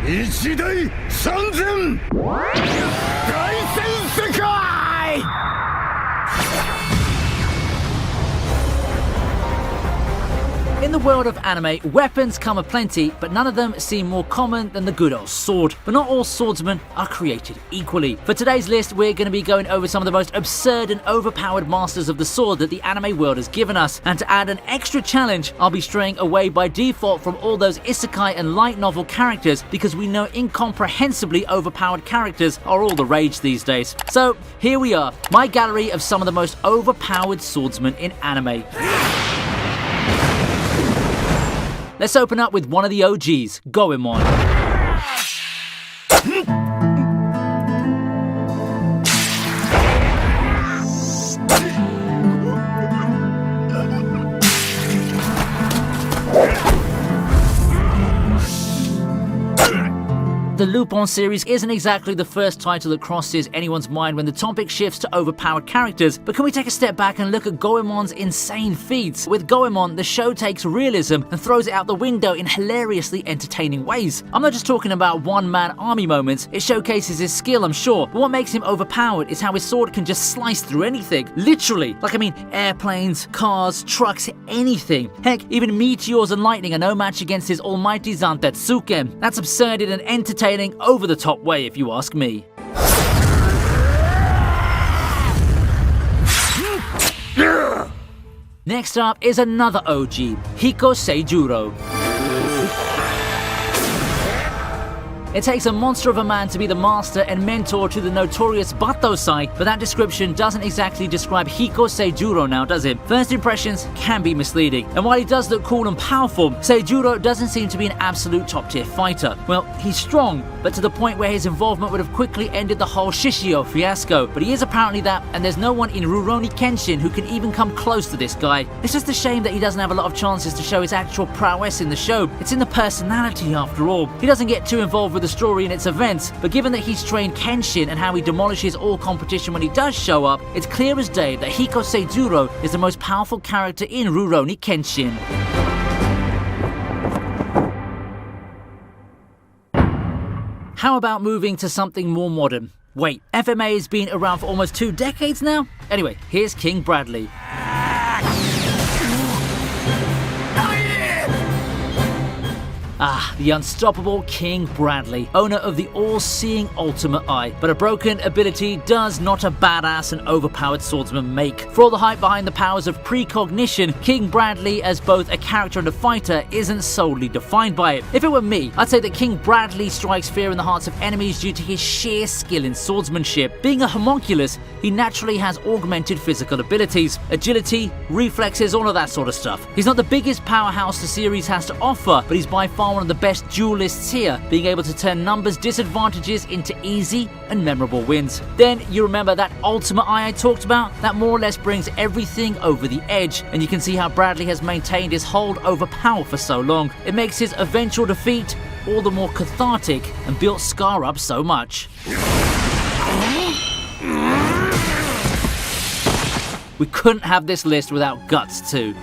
一大三千大戦世界 In the world of anime, weapons come aplenty, but none of them seem more common than the good old sword. But not all swordsmen are created equally. For today's list, we're going to be going over some of the most absurd and overpowered masters of the sword that the anime world has given us. And to add an extra challenge, I'll be straying away by default from all those isekai and light novel characters because we know incomprehensibly overpowered characters are all the rage these days. So here we are, my gallery of some of the most overpowered swordsmen in anime. Let's open up with one of the OGs, Goemon. The Lupin series isn't exactly the first title that crosses anyone's mind when the topic shifts to overpowered characters, but can we take a step back and look at Goemon's insane feats? With Goemon, the show takes realism and throws it out the window in hilariously entertaining ways. I'm not just talking about one-man army moments, it showcases his skill, I'm sure, but what makes him overpowered is how his sword can just slice through anything. Literally. Airplanes, cars, trucks, anything. Heck, even meteors and lightning are no match against his almighty Zantetsuken. That's absurd in an entertaining, over-the-top way, if you ask me. Next up is another OG, Hiko Seijuro. It takes a monster of a man to be the master and mentor to the notorious Battosai, but that description doesn't exactly describe Hiko Seijuro now, does it? First impressions can be misleading, and while he does look cool and powerful, Seijuro doesn't seem to be an absolute top-tier fighter. Well, he's strong, but to the point where his involvement would have quickly ended the whole Shishio fiasco, but he is apparently that, and there's no one in Rurouni Kenshin who can even come close to this guy. It's just a shame that he doesn't have a lot of chances to show his actual prowess in the show. It's in the personality after all. He doesn't get too involved with the story and its events, but given that he's trained Kenshin and how he demolishes all competition when he does show up, it's clear as day that Hiko Seijuro is the most powerful character in Rurouni Kenshin. How about moving to something more modern? Wait, FMA has been around for almost 2 decades now? Anyway, here's King Bradley. The unstoppable King Bradley, owner of the all-seeing ultimate eye. But a broken ability does not a badass and overpowered swordsman make. For all the hype behind the powers of precognition, King Bradley as both a character and a fighter isn't solely defined by it. If it were me, I'd say that King Bradley strikes fear in the hearts of enemies due to his sheer skill in swordsmanship. Being a homunculus, he naturally has augmented physical abilities, agility, reflexes, all of that sort of stuff. He's not the biggest powerhouse the series has to offer, but he's by far one of the best duelists here, being able to turn numbers disadvantages into easy and memorable wins. Then you remember that ultimate eye I talked about? That more or less brings everything over the edge, and you can see how Bradley has maintained his hold over power for so long. It makes his eventual defeat all the more cathartic and built Scar up so much. We couldn't have this list without guts too.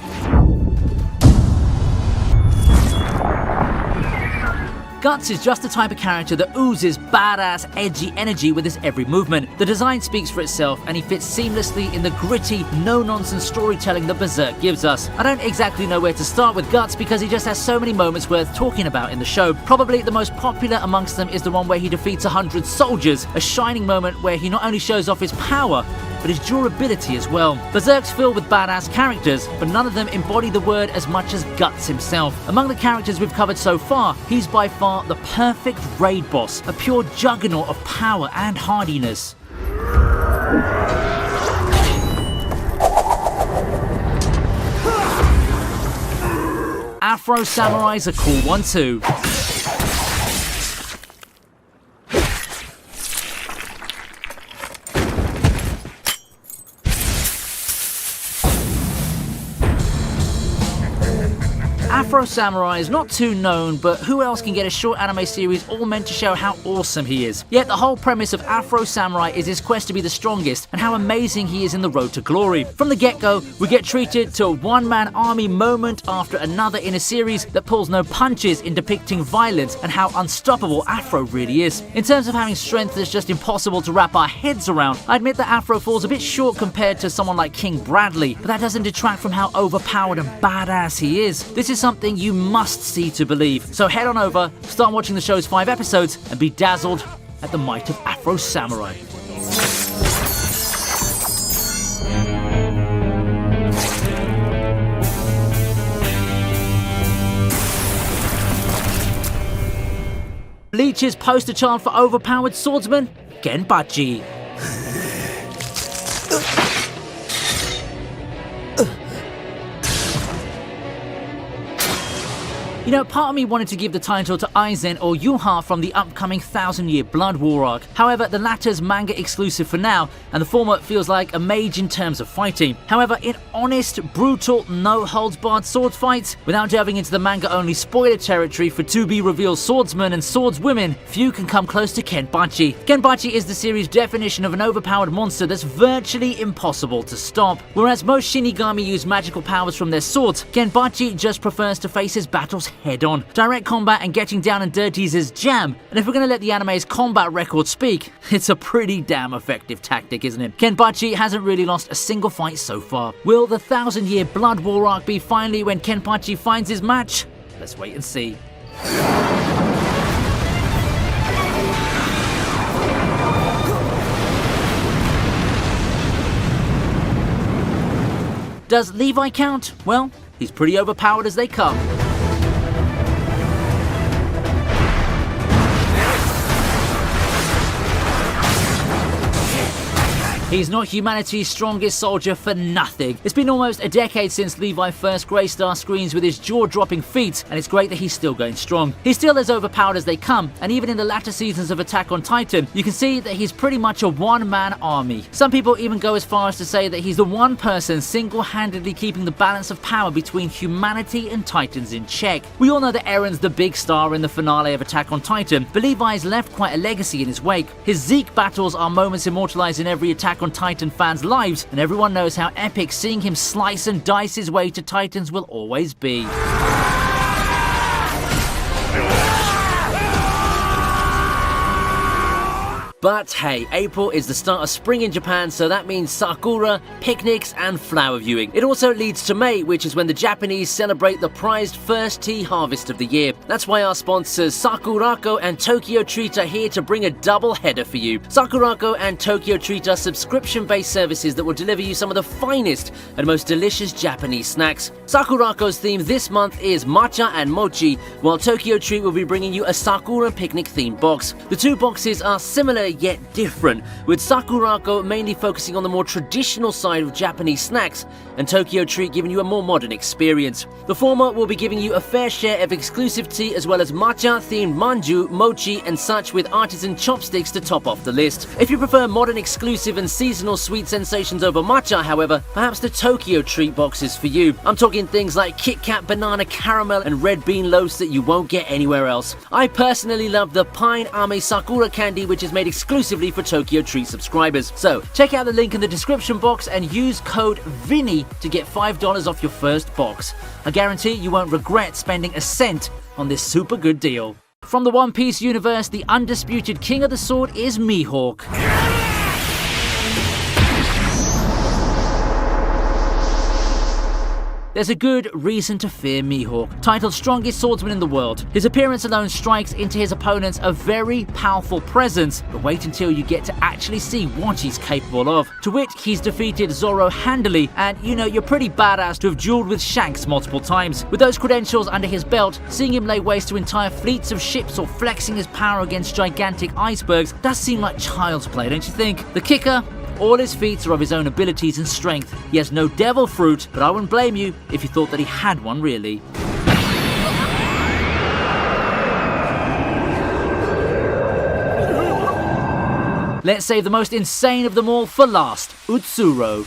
Guts is just the type of character that oozes badass, edgy energy with his every movement. The design speaks for itself, and he fits seamlessly in the gritty, no-nonsense storytelling that Berserk gives us. I don't exactly know where to start with Guts because he just has so many moments worth talking about in the show. Probably the most popular amongst them is the one where he defeats 100 soldiers, a shining moment where he not only shows off his power, but his durability as well. Berserk's filled with badass characters, but none of them embody the word as much as Guts himself. Among the characters we've covered so far, he's by far the perfect raid boss, a pure juggernaut of power and hardiness. Afro Samurai's a cool one too. Afro Afro Samurai is not too known, but who else can get a short anime series all meant to show how awesome he is? Yet the whole premise of Afro Samurai is his quest to be the strongest and how amazing he is in the road to glory. From the get-go, we get treated to a one-man army moment after another in a series that pulls no punches in depicting violence and how unstoppable Afro really is. In terms of having strength that's just impossible to wrap our heads around, I admit that Afro falls a bit short compared to someone like King Bradley, but that doesn't detract from how overpowered and badass he is. This is something you must see to believe. So head on over, start watching the show's 5 episodes, and be dazzled at the might of Afro Samurai. Bleach's poster child for overpowered swordsman, Kenpachi. You know, part of me wanted to give the title to Aizen or Yuha from the upcoming 1000-year Blood War arc. However, the latter's manga exclusive for now, and the former feels like a mage in terms of fighting. However, in honest, brutal, no-holds-barred sword fights, without delving into the manga-only spoiler territory for to-be-revealed swordsmen and swordswomen, few can come close to Kenpachi. Kenpachi is the series' definition of an overpowered monster that's virtually impossible to stop. Whereas most Shinigami use magical powers from their swords, Kenpachi just prefers to face his battles head-on. Direct combat and getting down and dirty is his jam, and if we're going to let the anime's combat record speak, it's a pretty damn effective tactic, isn't it? Kenpachi hasn't really lost a single fight so far. Will the 1000-year Blood War arc be finally when Kenpachi finds his match? Let's wait and see. Does Levi count? Well, he's pretty overpowered as they come. He's not humanity's strongest soldier for nothing. It's been almost a decade since Levi first graced our screens with his jaw-dropping feats, and it's great that he's still going strong. He's still as overpowered as they come, and even in the latter seasons of Attack on Titan, you can see that he's pretty much a one-man army. Some people even go as far as to say that he's the one person single-handedly keeping the balance of power between humanity and Titans in check. We all know that Eren's the big star in the finale of Attack on Titan, but Levi's left quite a legacy in his wake. His Zeke battles are moments immortalized in every Attack on Titan fans' lives, and everyone knows how epic seeing him slice and dice his way to Titans will always be. But hey, April is the start of spring in Japan, so that means sakura, picnics, and flower viewing. It also leads to May, which is when the Japanese celebrate the prized first tea harvest of the year. That's why our sponsors Sakurako and Tokyo Treat are here to bring a double header for you. Sakurako and Tokyo Treat are subscription-based services that will deliver you some of the finest and most delicious Japanese snacks. Sakurako's theme this month is matcha and mochi, while Tokyo Treat will be bringing you a Sakura picnic-themed box. The two boxes are similar yet different, with Sakurako mainly focusing on the more traditional side of Japanese snacks, and Tokyo Treat giving you a more modern experience. The former will be giving you a fair share of exclusive tea as well as matcha-themed manju, mochi, and such, with artisan chopsticks to top off the list. If you prefer modern exclusive and seasonal sweet sensations over matcha, however, perhaps the Tokyo Treat box is for you. I'm talking things like Kit Kat banana caramel and red bean loaves that you won't get anywhere else. I personally love the Pine Ame Sakura candy, which is made exclusively for Tokyo Treat subscribers. So check out the link in the description box and use code VINI to get $5 off your first box. I guarantee you won't regret spending a cent on this super good deal. From the One Piece universe, the undisputed king of the sword is Mihawk. There's a good reason to fear Mihawk. Titled strongest swordsman in the world, his appearance alone strikes into his opponents a very powerful presence, but wait until you get to actually see what he's capable of. To which he's defeated Zoro handily, and you know you're pretty badass to have dueled with Shanks multiple times. With those credentials under his belt, seeing him lay waste to entire fleets of ships or flexing his power against gigantic icebergs does seem like child's play, don't you think? The kicker? All his feats are of his own abilities and strength. He has no devil fruit, but I wouldn't blame you if you thought that he had one really. Let's save the most insane of them all for last, Utsuro.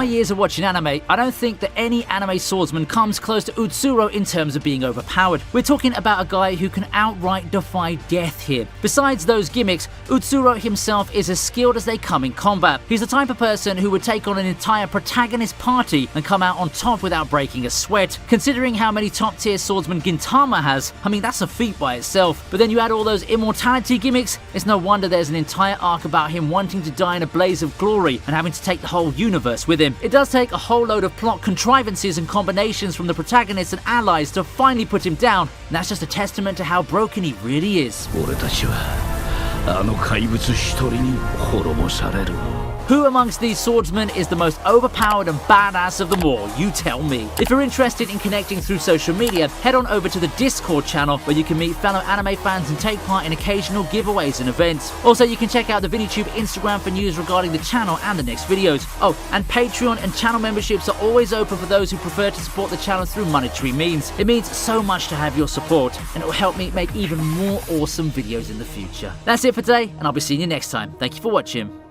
my years of watching anime, I don't think that any anime swordsman comes close to Utsuro in terms of being overpowered. We're talking about a guy who can outright defy death here. Besides those gimmicks, Utsuro himself is as skilled as they come in combat. He's the type of person who would take on an entire protagonist party and come out on top without breaking a sweat. Considering how many top tier swordsmen Gintama has, I mean that's a feat by itself. But then you add all those immortality gimmicks, it's no wonder there's an entire arc about him wanting to die in a blaze of glory and having to take the whole universe with him. It does take a whole load of plot contrivances and combinations from the protagonists and allies to finally put him down, and that's just a testament to how broken he really is. 俺たちはあの怪物一人に滅ぼされる。 Who amongst these swordsmen is the most overpowered and badass of them all? You tell me. If you're interested in connecting through social media, head on over to the Discord channel where you can meet fellow anime fans and take part in occasional giveaways and events. Also, you can check out the ViniiTube Instagram for news regarding the channel and the next videos. Oh, and Patreon and channel memberships are always open for those who prefer to support the channel through monetary means. It means so much to have your support, and it will help me make even more awesome videos in the future. That's it for today, and I'll be seeing you next time. Thank you for watching.